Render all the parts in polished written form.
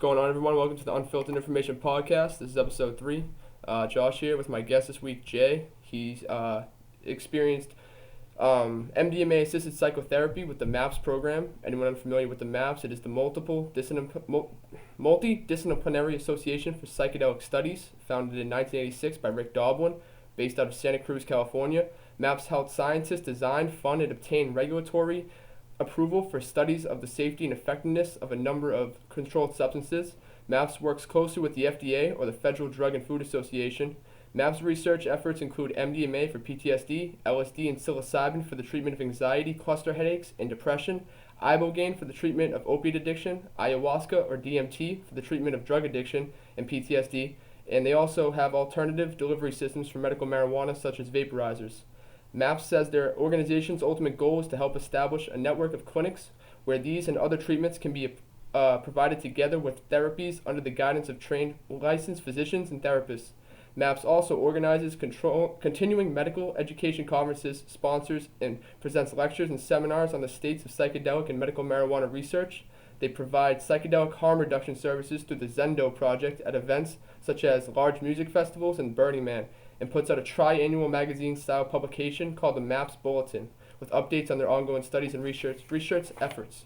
going on, everyone? Welcome to the Unfiltered Information Podcast. This is episode 3. Josh here with my guest this week, Jay. He's experienced MDMA-assisted psychotherapy with the MAPS program. Anyone unfamiliar with the MAPS, it is the Multidisciplinary Association for Psychedelic Studies, founded in 1986 by Rick Doblin, based out of Santa Cruz, California. MAPS helped scientists design, fund, and obtain regulatory approval for studies of the safety and effectiveness of a number of controlled substances. MAPS works closely with the FDA, or the Federal Drug and Food Association. MAPS research efforts include MDMA for PTSD, LSD and psilocybin for the treatment of anxiety, cluster headaches, and depression, ibogaine for the treatment of opiate addiction, ayahuasca or DMT for the treatment of drug addiction and PTSD, and they also have alternative delivery systems for medical marijuana such as vaporizers. MAPS says their organization's ultimate goal is to help establish a network of clinics where these and other treatments can be provided together with therapies under the guidance of trained licensed physicians and therapists. MAPS also organizes continuing medical education conferences, sponsors, and presents lectures and seminars on the states of psychedelic and medical marijuana research. They provide psychedelic harm reduction services through the Zendo project at events such as large music festivals and Burning Man, and puts out a tri-annual magazine-style publication called the MAPS Bulletin, with updates on their ongoing studies and research efforts.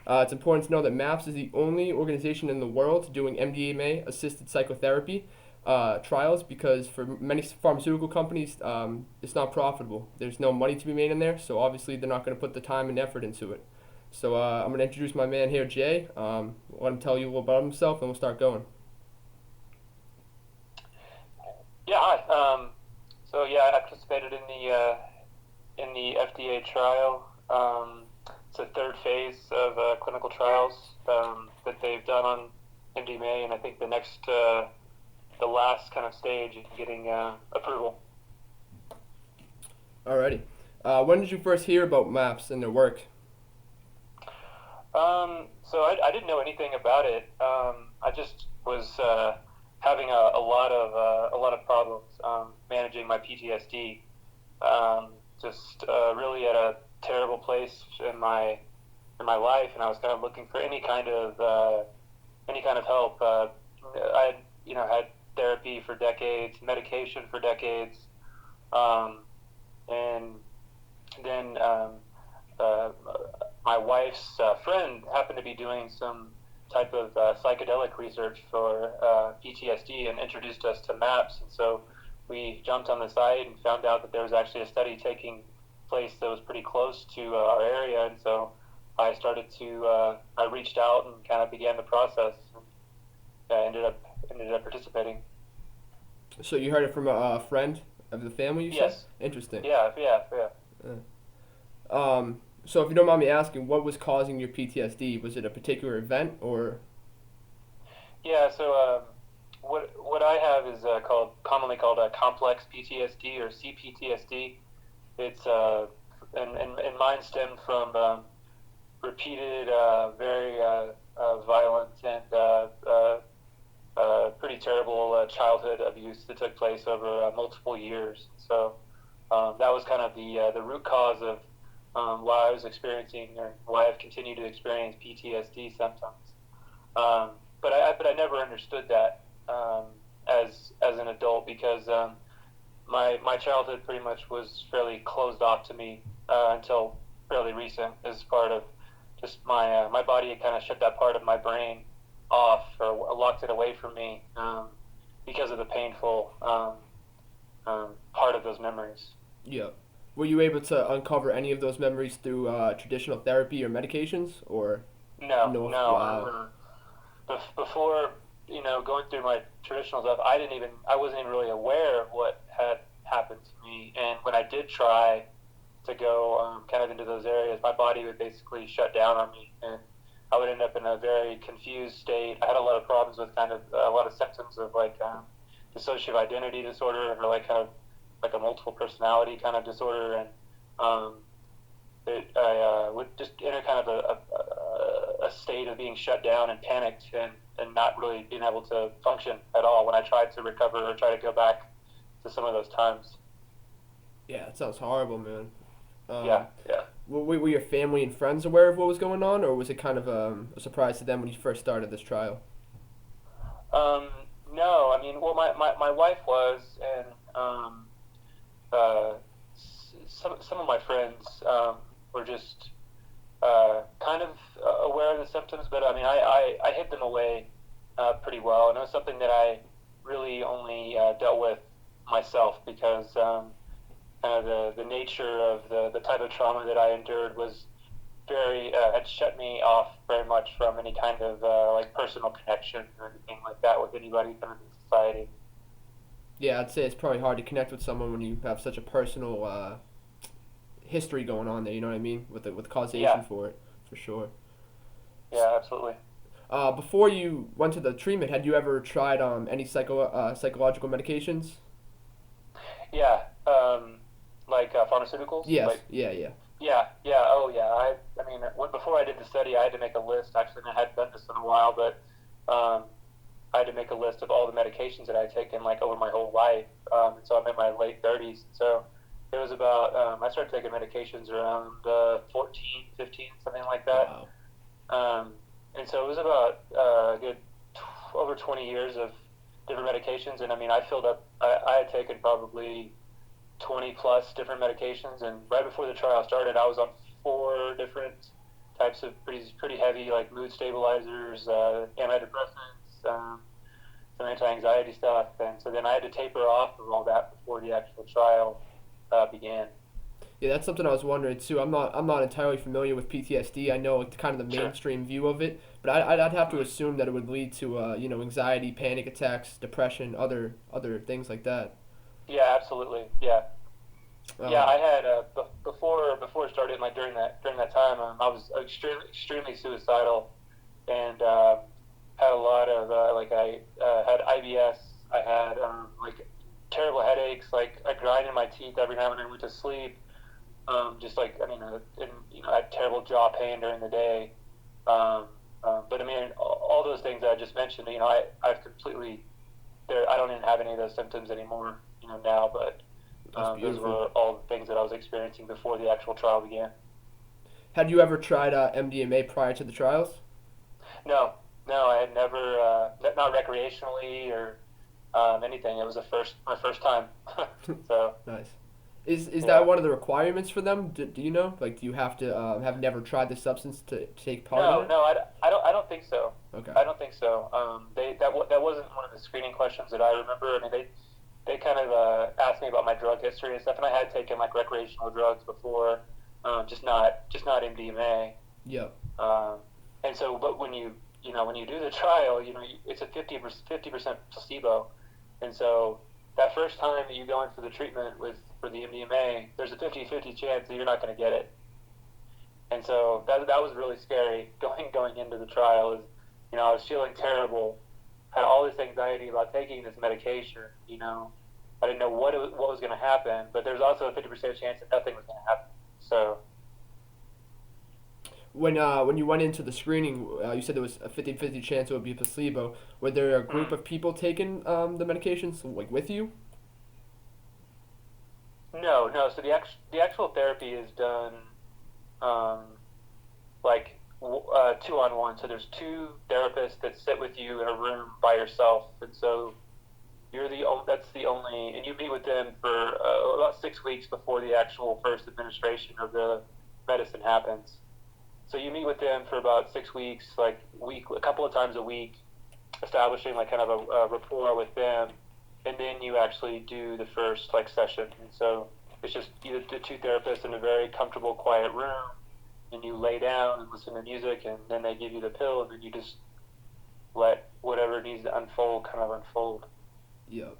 It's important to know that MAPS is the only organization in the world doing MDMA-assisted psychotherapy trials, because for many pharmaceutical companies, it's not profitable. There's no money to be made in there, so obviously they're not going to put the time and effort into it. So I'm going to introduce my man here, Jay. Let him tell you a little about himself, and we'll start going. Yeah, hi. I participated in the FDA trial. It's the third phase of clinical trials that they've done on MDMA, and I think the last kind of stage is getting approval. Alrighty. When did you first hear about MAPS and their work? I didn't know anything about it. I just was having a lot of problems managing my PTSD. Really at a terrible place in my life, and I was kind of looking for any kind of help. I had therapy for decades, medication for decades, and then my wife's friend happened to be doing some type of psychedelic research for PTSD and introduced us to MAPS. And so we jumped on the site and found out that there was actually a study taking place that was pretty close to our area. And so I reached out and kind of began the process. And ended up participating. So you heard it from a friend of the family, you said? Yes. Interesting. Yeah. So if you don't mind me asking, what was causing your PTSD? Was it a particular event, or? Yeah, so what I have is commonly called complex PTSD or CPTSD. It's and mine stemmed from repeated, very violent and pretty terrible childhood abuse that took place over multiple years. So that was kind of the root cause of why I was experiencing, or why I've continued to experience PTSD symptoms. But I never understood that as an adult, because my childhood pretty much was fairly closed off to me until fairly recent, as part of just my body had kind of shut that part of my brain off, or locked it away from me because of the painful part of those memories. Yeah. Were you able to uncover any of those memories through traditional therapy or medications, or? No. Wow. Before, going through my traditional stuff, I wasn't even really aware of what had happened to me. And when I did try to go kind of into those areas, my body would basically shut down on me, and I would end up in a very confused state. I had a lot of problems with kind of a lot of symptoms of dissociative identity disorder, or kind of like a multiple personality kind of disorder, and I would just enter kind of a state of being shut down and panicked, and not really being able to function at all when I tried to recover or try to go back to some of those times. Yeah, it sounds horrible, man. Yeah. Were your family and friends aware of what was going on, or was it kind of a surprise to them when you first started this trial? Um, no, I mean, well, my wife was, and uh, some of my friends were just kind of aware of the symptoms, but I mean, I hid them away pretty well, and it was something that I really only dealt with myself because kind of the nature of the type of trauma that I endured was very had shut me off very much from any kind of like personal connection or anything like that with anybody kind of in society. Yeah, I'd say it's probably hard to connect with someone when you have such a personal history going on there. You know what I mean? With causation Yeah, for it, for sure. yeah, absolutely. Before you went to the treatment, had you ever tried any psychological medications? Yeah, like pharmaceuticals, Yes. like Yeah. Yeah. yeah, yeah, oh yeah. I mean, before I did the study, I had to make a list. Actually, and I hadn't done this in a while, but I had to make a list of all the medications that I had taken like over my whole life. And so I'm in my late 30s. So it was about I started taking medications around 14, 15, something like that. Wow. Um, and so it was about a good over 20 years of different medications. And I mean, I filled up. I had taken probably 20 plus different medications. And right before the trial started, I was on four different types of pretty heavy like mood stabilizers, antidepressants, some anti-anxiety stuff, and so then I had to taper off of all that before the actual trial began. Yeah, that's something I was wondering too. I'm not entirely familiar with PTSD. I know like, kind of the Sure. mainstream view of it, but I'd have to Mhm. assume that it would lead to anxiety, panic attacks, depression, other things like that. Yeah, absolutely. Yeah, yeah. Uh, I had before it started, like during that time, I was extremely suicidal, and had a lot of like I had IBS. I had like terrible headaches. Like I grinded my teeth every time when I went to sleep. Just like I mean, and I had terrible jaw pain during the day. Um, but I mean, all those things that I just mentioned, I've completely there. I don't even have any of those symptoms anymore, now. But that's those beautiful. were all the things that I was experiencing before the actual trial began. Had you ever tried MDMA prior to the trials? No, no, I had never, not recreationally or anything. It was my first time. So Nice. Is that yeah, one of the requirements for them? Do you know? Like, do you have to have never tried the substance to take part in no, it? no, I don't think so. Okay. I don't think so. That wasn't one of the screening questions that I remember. I mean, they kind of asked me about my drug history and stuff, and I had taken like recreational drugs before, just not MDMA. Yep. Um, and so, but when you do the trial, it's a 50% placebo, and so that first time that you go in for the treatment for the MDMA, there's a 50-50 chance that you're not going to get it. And so that was really scary going into the trial. Is I was feeling terrible, had all this anxiety about taking this medication. I didn't know what was going to happen, but there's also a 50% chance that nothing was going to happen. So When you went into the screening, you said there was a 50-50 chance it would be a placebo. Were there a group mm, of people taking the medications like with you? no, no. So the actual therapy is done um, like 2-on-1. So there's two therapists that sit with you in a room by yourself, and so that's the only, and you meet with them for about 6 weeks before the actual first administration of the medicine happens. So you meet with them for about 6 weeks, like a couple of times a week, establishing like kind of a rapport with them, and then you actually do the first like session. And so it's just either the two therapists in a very comfortable, quiet room, and you lay down and listen to music, and then they give you the pill, and then you just let whatever needs to unfold kind of unfold. Yep.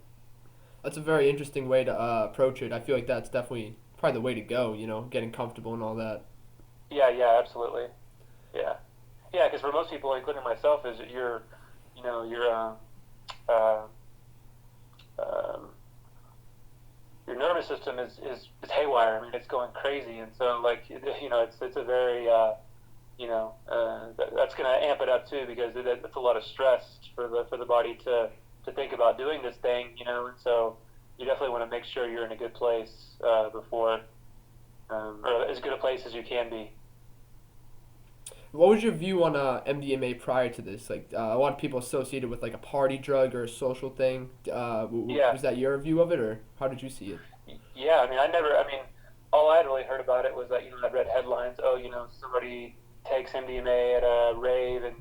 That's a very interesting way to approach it. I feel like that's definitely probably the way to go. Getting comfortable and all that. Yeah, yeah, absolutely. Yeah, yeah, because for most people, including myself, is that your uh, um, your nervous system is haywire. I mean, it's going crazy, and so like it's a very that's going to amp it up too because it's a lot of stress for the body to think about doing this thing, and so you definitely want to make sure you're in a good place before or as good a place as you can be. What was your view on MDMA prior to this? Like a lot of people associate it with like a party drug or a social thing. Yeah, Was that your view of it, or how did you see it? yeah. I mean, I mean, all I had really heard about it was that I'd read headlines. Oh, somebody takes MDMA at a rave and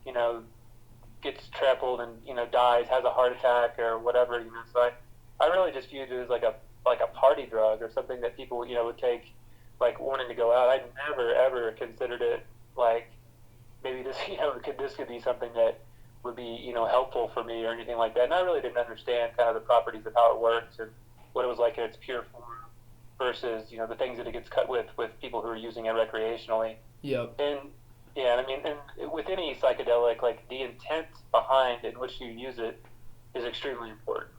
you know gets trampled and dies, has a heart attack or whatever. So I really just viewed it as like a party drug or something that people would take like wanting to go out. I never ever considered it like maybe this this could be something that would be helpful for me or anything like that. And I really didn't understand kind of the properties of how it works and what it was like in its pure form versus the things that it gets cut with people who are using it recreationally. Yep. And yeah, I mean, and with any psychedelic, like the intent behind in which you use it is extremely important.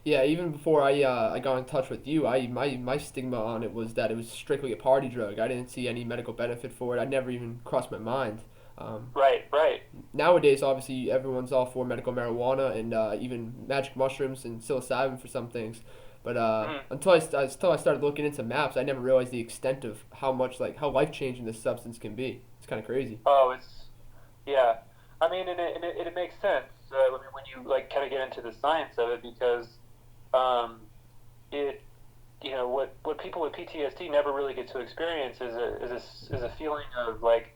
Yeah, even before I got in touch with you, my stigma on it was that it was strictly a party drug. I didn't see any medical benefit for it. I never even crossed my mind. Um, Right, right. Nowadays, obviously, everyone's all for medical marijuana and even magic mushrooms and psilocybin for some things. But Mhm. until I started looking into maps, I never realized the extent of how much like how life changing this substance can be. It's kind of crazy. Oh, yeah. I mean, and it makes sense. I mean, when you like kind of get into the science of it, because um, it what people with PTSD never really get to experience is a feeling of like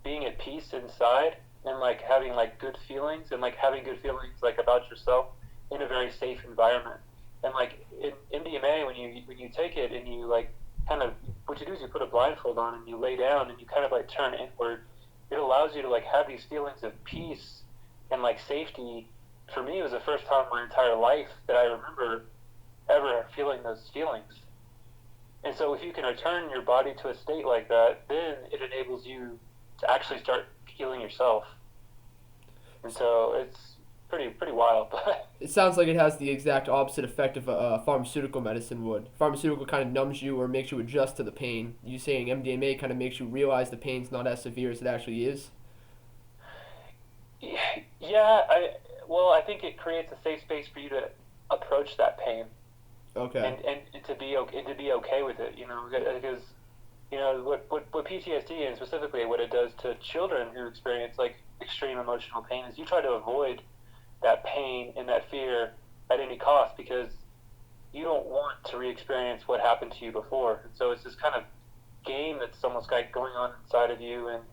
being at peace inside and like having like good feelings and like having good feelings like about yourself in a very safe environment. And like in MDMA, when you take it and you like kind of what you do is you put a blindfold on and you lay down and you kind of like turn inward. It allows you to like have these feelings of peace and like safety. For me, it was the first time in my entire life that I remember ever feeling those feelings. And so if you can return your body to a state like that, then it enables you to actually start healing yourself. And so it's pretty wild. But It sounds like it has the exact opposite effect of a pharmaceutical medicine would. Pharmaceutical kind of numbs you or makes you adjust to the pain. You saying MDMA kind of makes you realize the pain's not as severe as it actually is. yeah, I think it creates a safe space for you to approach that pain Okay. and to be okay with it. Because what PTSD and specifically what it does to children who experience like extreme emotional pain is you try to avoid that pain and that fear at any cost because you don't want to re-experience what happened to you before. And so it's this kind of game that's almost like going on inside of you, and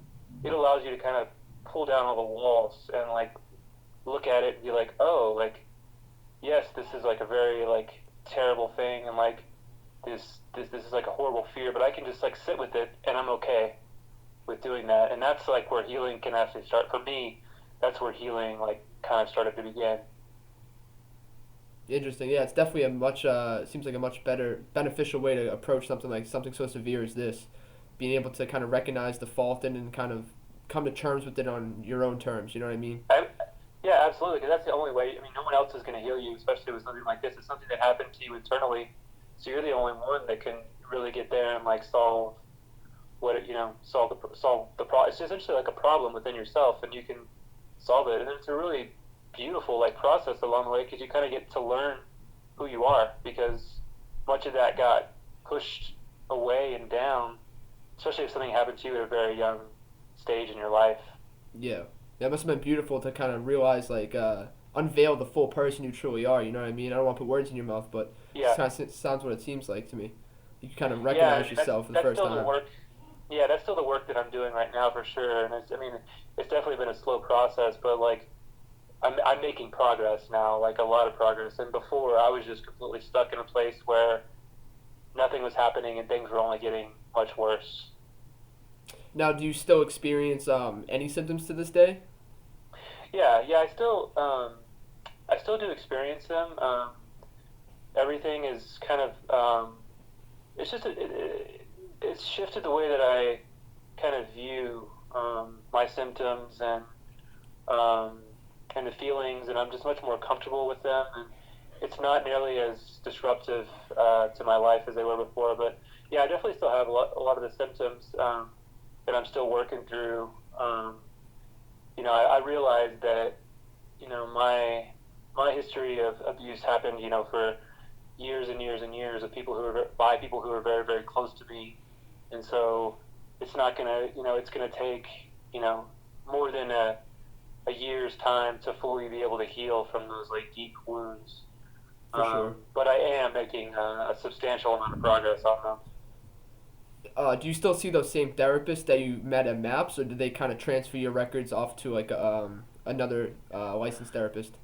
it allows you to kind of pull down all the walls and like look at it and be like, oh, like yes, this is like a very like terrible thing, and like this is like a horrible fear, but I can just like sit with it, and I'm okay with doing that. And that's like where healing can actually start. For me, that's where healing like kind of started to begin. Interesting. Yeah, it's definitely a much seems like a much better beneficial way to approach something like something so severe as this. Being able to kind of recognize the fault in and kind of come to terms with it on your own terms. You know what I mean? Yeah, absolutely, because that's the only way. I mean, no one else is going to heal you, especially with something like this. It's something that happened to you internally, so you're the only one that can really get there and like solve solve the problem. It's essentially like a problem within yourself, and you can solve it. And it's a really beautiful like process along the way because you kind of get to learn who you are because much of that got pushed away and down, especially if something happened to you at a very young stage in your life. Yeah. That must have been beautiful to kind of realize like unveil the full person you truly are. You know what I mean? I don't want to put words in your mouth, but it Yeah, kind of sounds what it seems like to me. You kind of yeah. I recognize mean, that's yourself for the that's first still the time. work. Yeah, that's still the work that I'm doing right now for sure. And I mean, it's definitely been a slow process, but like I'm making progress now, like a lot of progress. And before, I was just completely stuck in a place where nothing was happening and things were only getting much worse. Now, do you still experience any symptoms to this day? Yeah. I still do experience them. Everything is kind of, it's just, it's shifted the way that I kind of view my symptoms um, and the feelings, and I'm just much more comfortable with them. And it's not nearly as disruptive to my life as they were before. But yeah, I definitely still have a lot of the symptoms that I'm still working through. Um, I realized that my history of abuse happened for years and years and years of people who were by people who were very very close to me, and so it's not gonna, it's gonna take, more than a year's time to fully be able to heal from those like deep wounds. For sure. But I am making a substantial amount of progress on them. Do you still see those same therapists that you met at MAPS, or did they kind of transfer your records off to like another licensed therapist?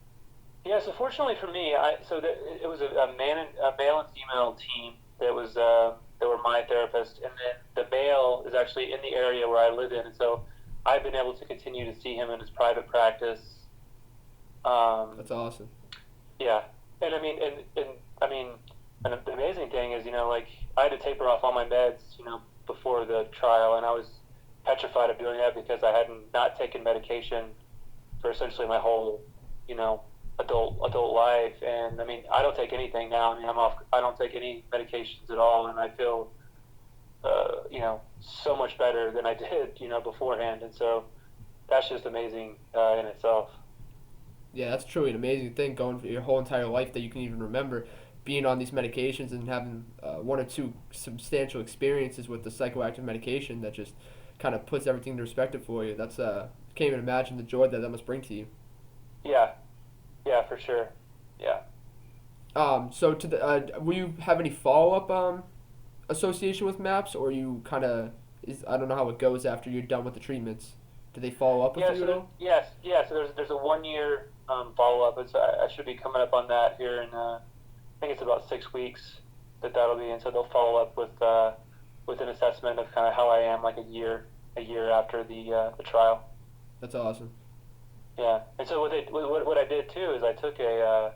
Yeah, so fortunately for me, it was a male and female team that were my therapist, and then the male is actually in the area where I live in, and so I've been able to continue to see him in his private practice. That's awesome. Yeah, and I mean, and I mean, and the amazing thing is, like I had to taper off all my meds, before the trial, and I was petrified of doing that because I hadn't not taken medication for essentially my whole, adult life. And I mean, I don't take anything now. I mean, I'm off. I don't take any medications at all, and I feel, so much better than I did, beforehand. And so that's just amazing in itself. Yeah, that's truly an amazing thing, going for your whole entire life that you can even remember being on these medications and having one or two substantial experiences with the psychoactive medication that just kind of puts everything into perspective for you. That's can't even imagine the joy that that must bring to you. Yeah, yeah, for sure. Yeah. So to the will you have any follow up association with MAPS, or you kind of is I don't know how it goes after you're done with the treatments. Do they follow up with Yeah. you at all? Yes. Yeah. So there's a 1 year follow up. I should be coming up on that here in I think it's about 6 weeks that'll be, and so they'll follow up with an assessment of kind of how I am like a year after the trial. That's awesome. Yeah. And so what I did too is I took they're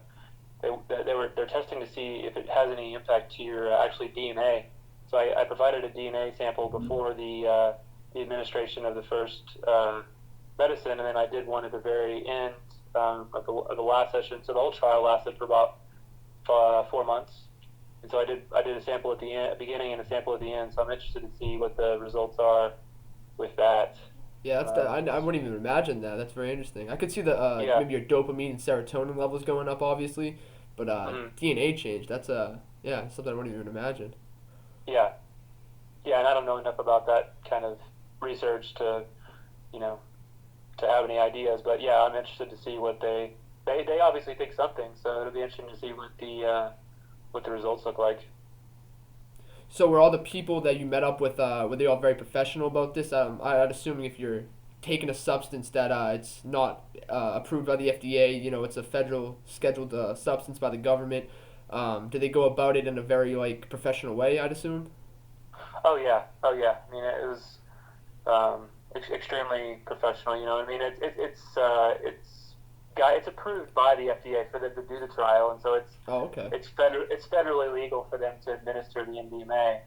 testing to see if it has any impact to your actually DNA. So I provided a DNA sample before the administration of the first medicine, and then I did one at the very end of the last session. So the whole trial lasted for about 4 months, and so I did a sample at the beginning and a sample at the end. So I'm interested to see what the results are with that. Yeah, I wouldn't even imagine that. That's very interesting. I could see the Yeah. maybe your dopamine and serotonin levels going up, obviously, but Mhm. DNA change. That's yeah, something I wouldn't even imagine. Yeah. Yeah, and I don't know enough about that kind of research to, you know, to have any ideas. But yeah, I'm interested to see what they obviously think something. So it'll be interesting to see what the results look like. So were all the people that you met up with were they all very professional about this? I'd assuming if you're taking a substance that it's not approved by the FDA, it's a federal scheduled substance by the government. Do they go about it in a very like professional way? I'd assume. Oh yeah. I mean, it was extremely professional. I mean, it's approved by the FDA for them to do the trial, and so Oh, okay. it's federally legal for them to administer the MDMA.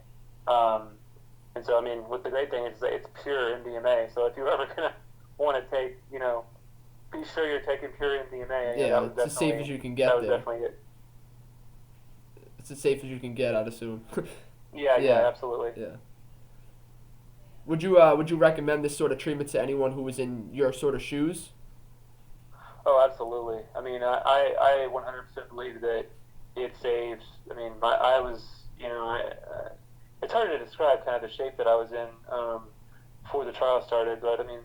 And so, I mean, what the great thing is that it's pure MDMA. So if you're ever gonna want to take, be sure you're taking pure MDMA. Yeah, it's as safe as you can get that was there. definitely it. It's as safe as you can get, I'd assume. Yeah, absolutely. Yeah. Would you recommend this sort of treatment to anyone who was in your sort of shoes? Oh, absolutely. I mean, I 100% believe that it saves. I mean, I was, it's hard to describe kind of the shape that I was in before the trial started, but I mean,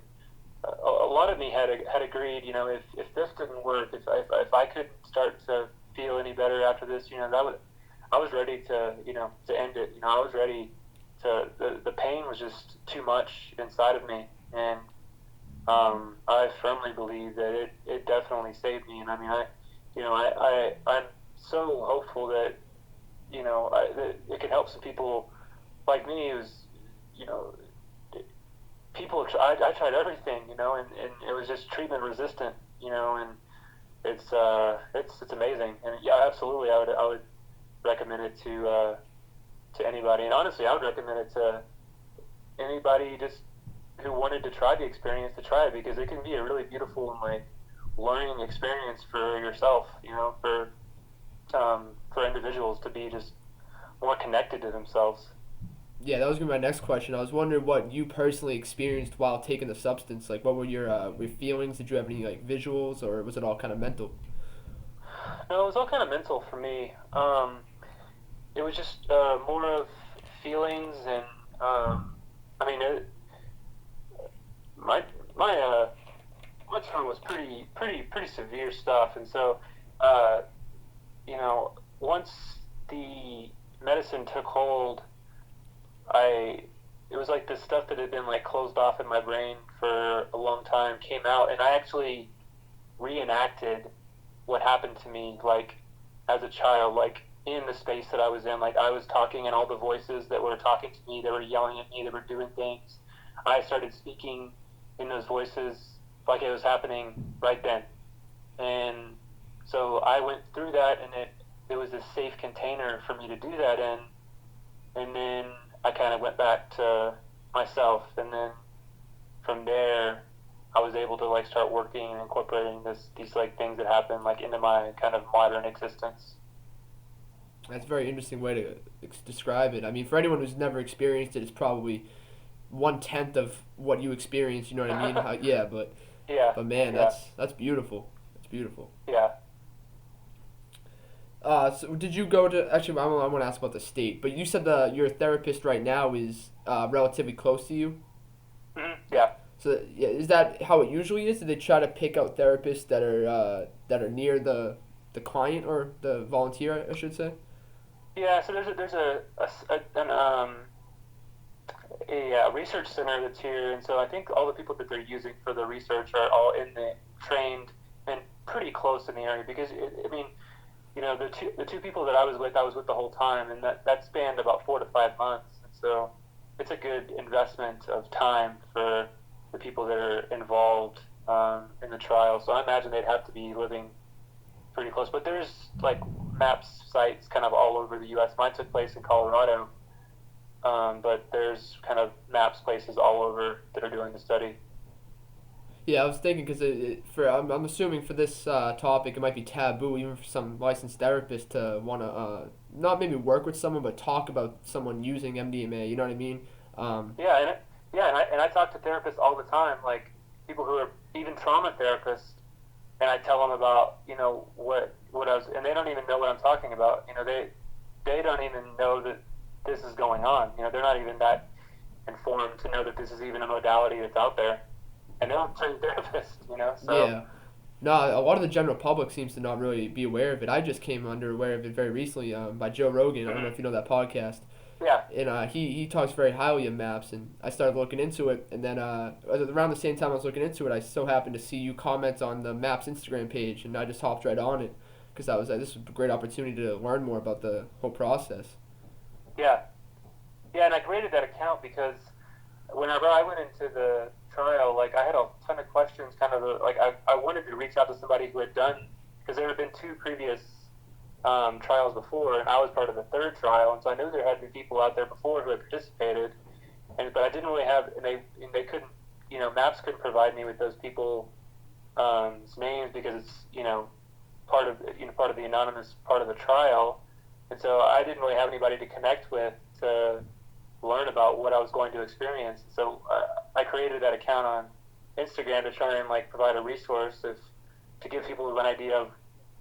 a lot of me had agreed, if this didn't work, if I couldn't start to feel any better after this, I was ready to end it. I was ready to, the pain was just too much inside of me, and I firmly believe that it definitely saved me. And I mean, I'm so hopeful that, that it can help some people like me who's, I tried everything, and it was just treatment resistant, and it's amazing. And yeah, absolutely, I would recommend it to anybody. And honestly, I would recommend it to anybody just who wanted to try the experience to try it, because it can be a really beautiful and like learning experience for yourself, for individuals to be just more connected to themselves. Yeah, that was gonna be my next question. I was wondering what you personally experienced while taking the substance. Like, what were your feelings? Did you have any like visuals, or was it all kind of mental? No, it was all kind of mental for me. It was just more of feelings and I mean, my my my trauma was pretty severe stuff, and so uh, once the medicine took hold, I it was like this stuff that had been like closed off in my brain for a long time came out, and I actually reenacted what happened to me like as a child, like in the space that I was in. Like I was talking, and all the voices that were talking to me, they were yelling at me, they were doing things. I started speaking in those voices like it was happening right then. And so I went through that, and it was a safe container for me to do that in. And then I kind of went back to myself, and then from there, I was able to like start working and incorporating these like things that happen like into my kind of modern existence. That's a very interesting way to describe it. I mean, for anyone who's never experienced it, it's probably 1/10 of what you experienced. You know what I mean? Yeah, Yeah, but man, yeah, that's beautiful. That's beautiful. yeah. So did you go to? Actually, I want to ask about the state. But you said your therapist right now is relatively close to you. Yeah. So yeah, is that how it usually is? Do they try to pick out therapists that are near the client or the volunteer, I should say? Yeah, so there's a research center that's here, and so I think all the people that they're using for the research are all in the trained and pretty close in the area because I mean, the two people that I was with the whole time, and that spanned about 4 to 5 months, and so it's a good investment of time for the people that are involved in the trial. So I imagine they'd have to be living pretty close. But there's like MAPS sites kind of all over the U.S. Mine took place in Colorado, but there's kind of MAPS places all over that are doing the study. Yeah, I was thinking because I'm assuming for this topic it might be taboo even for some licensed therapists to want to not maybe work with someone but talk about someone using MDMA. You know what I mean? Yeah, and I talk to therapists all the time, like people who are even trauma therapists, and I tell them about what I was, and they don't even know what I'm talking about. They don't even know that this is going on. They're not even that informed to know that this is even a modality that's out there, and they're not trained therapists. So Yeah. No, a lot of the general public seems to not really be aware of it. I just came under aware of it very recently by Joe Rogan. I don't know if you know that podcast. yeah, And he talks very highly of maps, and I started looking into it, and then around the same time I was looking into it, I so happened to see you comment on the maps Instagram page, and I just hopped right on it because I was like, this is a great opportunity to learn more about the whole process. yeah, yeah. And I created that account because whenever I went into the trial, like I had a ton of questions. Kind of like I wanted to reach out to somebody who had done because there had been two previous trials before, and I was part of the third trial, and so I knew there had been people out there before who had participated, but I didn't really have, and they couldn't, Maps couldn't provide me with those people names because it's part of the anonymous part of the trial, and so I didn't really have anybody to connect with to learn about what I was going to experience. So I created that account on Instagram to try and like provide a resource to give people an idea of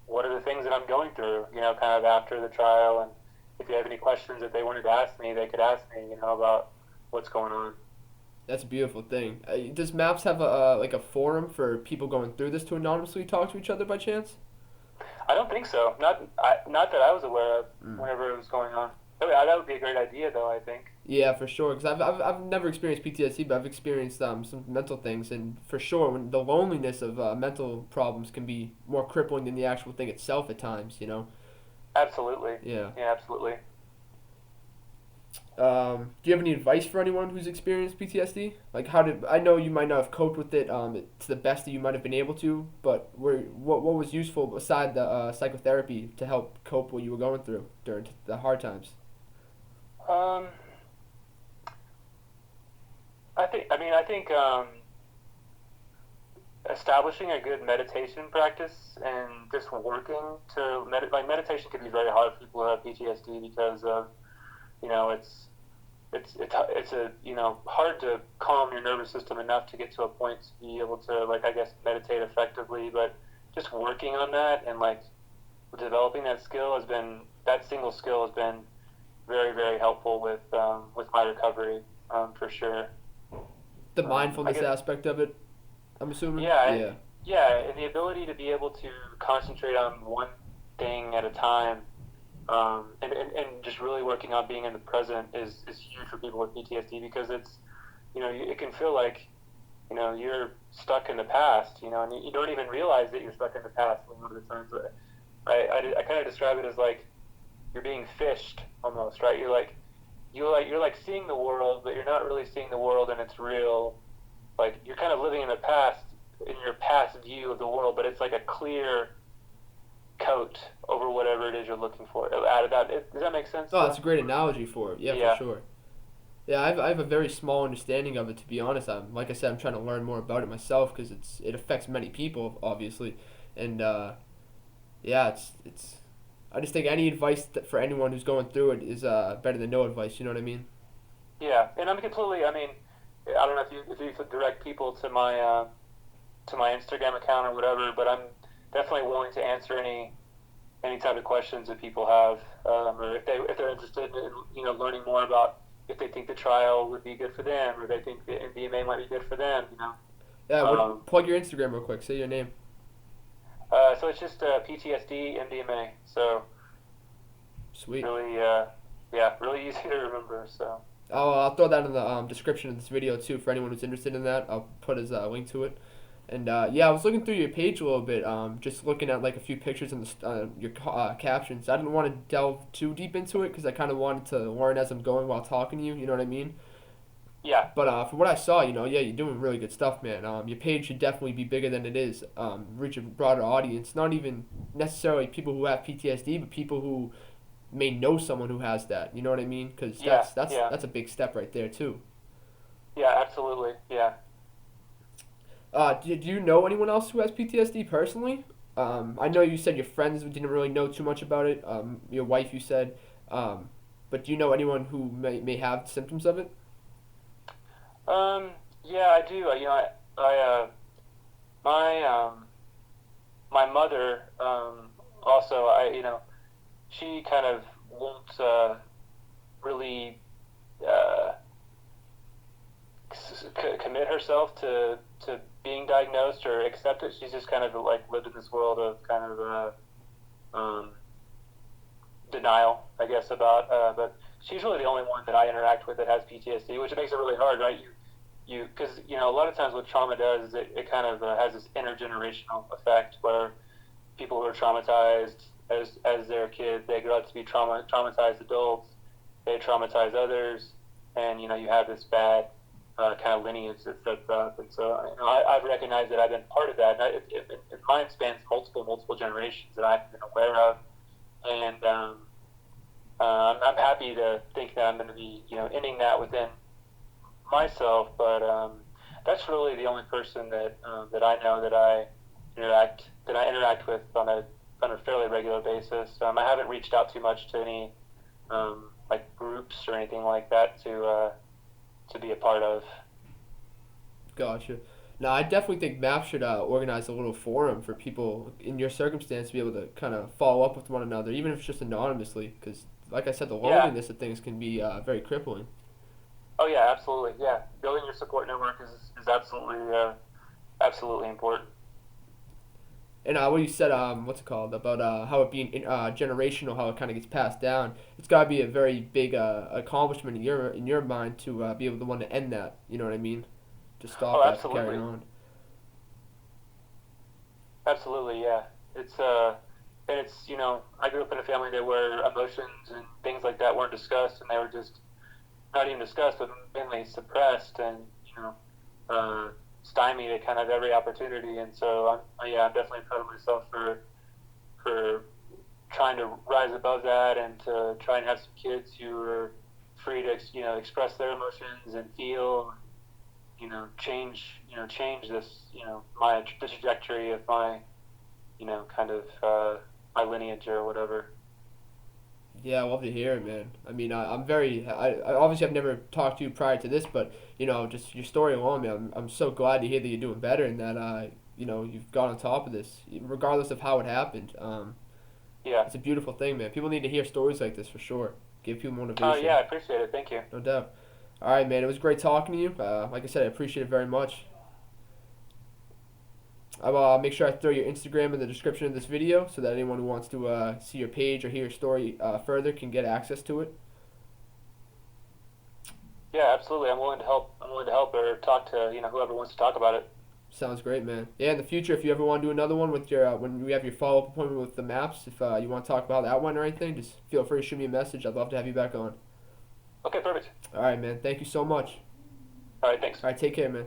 what are the things that I'm going through, kind of after the trial, and if you have any questions that they wanted to ask me, they could ask me, about what's going on. That's a beautiful thing. Does Maps have like a forum for people going through this to anonymously talk to each other by chance? I don't think so. Not that I was aware of Mm. whenever it was going on. That would be a great idea, though, I think. Yeah, for sure. Because I've never experienced PTSD, but I've experienced some mental things, and for sure, when the loneliness of mental problems can be more crippling than the actual thing itself at times. Absolutely. Yeah. Yeah, absolutely. Do you have any advice for anyone who's experienced PTSD? Like, I know you might not have coped with it to the best that you might have been able to, but what was useful beside the psychotherapy to help cope what you were going through during the hard times? Um, I think establishing a good meditation practice and just working to meditation can be very hard for people who have PTSD because of it's a hard to calm your nervous system enough to get to a point to be able to like I guess meditate effectively, but just working on that and like developing that single skill has been very, very helpful with my recovery. for sure. The I mindfulness guess, aspect of it, I'm assuming. yeah, Yeah. and the ability to be able to concentrate on one thing at a time, and just really working on being in the present is huge for people with PTSD because it's, it can feel like, you're stuck in the past, and you don't even realize that you're stuck in the past a lot of the times. I kind of describe it as like you're being fished almost, right? You're like seeing the world, but you're not really seeing the world and it's real. Like you're kind of living in the past, in your past view of the world, but it's like a clear coat over whatever it is you're looking for. Does that make sense? Oh, that's a great analogy for it. Yeah, for Yeah. sure. Yeah, I have a very small understanding of it, to be honest. Like I said, I'm trying to learn more about it myself because it affects many people, obviously, and yeah, it's. I just think any advice for anyone who's going through it is better than no advice. You know what I mean? Yeah, and I'm completely. I mean, I don't know if you direct people to my Instagram account or whatever, but I'm definitely willing to answer any type of questions that people have, or if they're interested in learning more about if they think the trial would be good for them, or they think the MDMA might be good for them. Yeah. Um, Plug your Instagram real quick. Say your name. so it's just PTSD MDMA. So Sweet. really, yeah, really easy to remember. So I'll throw that in the description of this video too for anyone who's interested in that. I'll put his link to it. And yeah, I was looking through your page a little bit, just looking at like a few pictures and your captions. I didn't want to delve too deep into it because I kind of wanted to learn as I'm going while talking to you. You know what I mean? yeah, But from what I saw, yeah, you're doing really good stuff, man. Your page should definitely be bigger than it is. Reach a broader audience. Not even necessarily people who have PTSD, but people who may know someone who has that. You know what I mean? Because yeah, that's yeah, that's a big step right there too. yeah, absolutely, yeah. Did you know anyone else who has PTSD personally? I know you said your friends didn't really know too much about it. Your wife, you said. But do you know anyone who may have symptoms of it? Yeah, I do. My my mother, also, she kind of won't really uh, commit herself to being diagnosed or accept it. She's just kind of like lived in this world of kind of denial, I guess, about. But she's really the only one that I interact with that has PTSD, which makes it really hard, right? Because a lot of times what trauma does is it kind of has this intergenerational effect where people who are traumatized as their kids, they grow up to be traumatized adults, they traumatize others, and you have this bad kind of lineage that sets up. And so I've recognized that I've been part of that. And mine spans multiple generations that I've been aware of, and I'm happy to think that I'm going to be ending that within myself. But that's really the only person that I know that I interact with on a fairly regular basis. I haven't reached out too much to any like groups or anything like that to be a part of. Gotcha. Now, I definitely think MAP should organize a little forum for people in your circumstance to be able to kind of follow up with one another, even if it's just anonymously. Because, like I said, the Yeah. loneliness of things can be very crippling. Oh yeah, absolutely. Yeah, building your support network is absolutely important. And what you said, what's it called, about how it being generational, how it kind of gets passed down. It's got to be a very big accomplishment in your mind to be able to want to end that. You know what I mean? To stop Oh, that from carrying absolutely. on. Absolutely, yeah. It's and it's I grew up in a family that where emotions and things like that weren't discussed, and they were just not even discussed, but mainly suppressed and stymied at kind of every opportunity. And so I'm definitely proud of myself for trying to rise above that and to try and have some kids who are free to express their emotions and feel, change this, the trajectory of my, kind of my lineage or whatever. Yeah, I love to hear it, man. I mean, I'm very. I obviously I've never talked to you prior to this, but just your story alone, man. I'm so glad to hear that you're doing better and that you've got on top of this, regardless of how it happened. Yeah. It's a beautiful thing, man. People need to hear stories like this for sure. Give people Oh motivation, yeah, I appreciate it. Thank you. no doubt. All right, man. It was great talking to you. Like I said, I appreciate it very much. I'll make sure I throw your Instagram in the description of this video so that anyone who wants to see your page or hear your story further can get access to it. Yeah, absolutely. I'm willing to help. I'm willing to help or talk to whoever wants to talk about it. Sounds great, man. Yeah, in the future, if you ever want to do another one with your when we have your follow-up appointment with the maps, if you want to talk about that one or anything, just feel free to shoot me a message. I'd love to have you back on. Okay, perfect. All right, man. Thank you so much. All right, thanks. All right, take care, man.